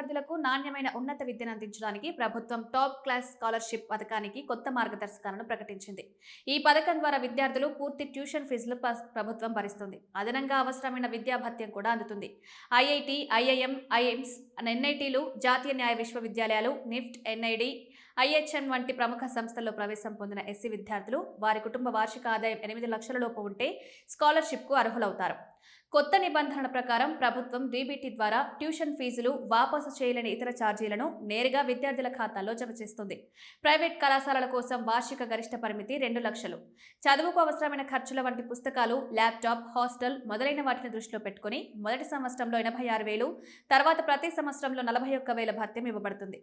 విద్యార్థులకు నాణ్యమైన ఉన్నత విద్యను అందించడానికి ప్రభుత్వం టాప్ క్లాస్ స్కాలర్షిప్ పథకానికి కొత్త మార్గదర్శకాలను ప్రకటించింది. ఈ పథకం ద్వారా విద్యార్థులు పూర్తి ట్యూషన్ ఫీజులు ప్రభుత్వం భరిస్తుంది. అదనంగా అవసరమైన విద్యా భత్యం కూడా అందుతుంది. ఐఐటి, ఐఐఎం, ఐఎమ్స్, ఎన్ఐటీలు, జాతీయ న్యాయ విశ్వవిద్యాలయాలు, నిఫ్ట్, ఎన్ఐడి, ఐహెచ్ఎం వంటి ప్రముఖ సంస్థల్లో ప్రవేశం పొందిన ఎస్సీ విద్యార్థులు వారి కుటుంబ వార్షిక ఆదాయం 8 లక్షల లోపు ఉంటే స్కాలర్షిప్కు అర్హులవుతారు. కొత్త నిబంధనల ప్రకారం ప్రభుత్వం డీబీటీ ద్వారా ట్యూషన్ ఫీజులు వాపసు చేయలేని ఇతర ఛార్జీలను నేరుగా విద్యార్థుల ఖాతాల్లో జమ చేస్తుంది. ప్రైవేట్ కళాశాలల కోసం వార్షిక గరిష్ట పరిమితి 2 లక్షలు. చదువుకు అవసరమైన ఖర్చుల వంటి పుస్తకాలు, ల్యాప్టాప్, హాస్టల్ మొదలైన వాటిని దృష్టిలో పెట్టుకుని మొదటి సంవత్సరంలో 86,000, తర్వాత ప్రతి సంవత్సరంలో 41,000 భత్యం ఇవ్వబడుతుంది.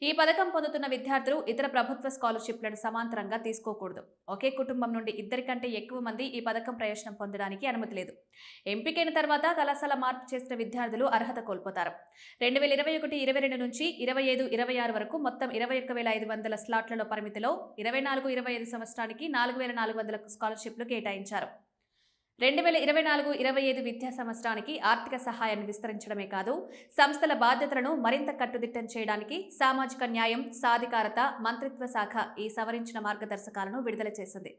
ఈ పథకం పొందుతున్న విద్యార్థులు ఇతర ప్రభుత్వ స్కాలర్షిప్లను సమాంతరంగా తీసుకోకూడదు. ఒకే కుటుంబం నుండి 2 కంటే ఎక్కువ మంది ఈ పథకం ప్రయోజనం పొందడానికి అనుమతి లేదు. ఎంపికైన తర్వాత కళాశాల మార్పు చేసిన విద్యార్థులు అర్హత కోల్పోతారు. 2021-22 నుంచి 25-26 వరకు మొత్తం 21,500 స్లాట్లలో పరిమితిలో 24-25 సంవత్సరానికి 4,400 స్కాలర్షిప్లు కేటాయించారు. 2024-25 విద్యా సంవత్సరానికి ఆర్థిక సహాయాన్ని విస్తరించడమే కాదు, సంస్థల బాధ్యతలను మరింత కట్టుదిట్టం చేయడానికి సామాజిక న్యాయం, సాధికారత మంత్రిత్వ శాఖ ఈ సవరించిన మార్గదర్శకాలను విడుదల చేసింది.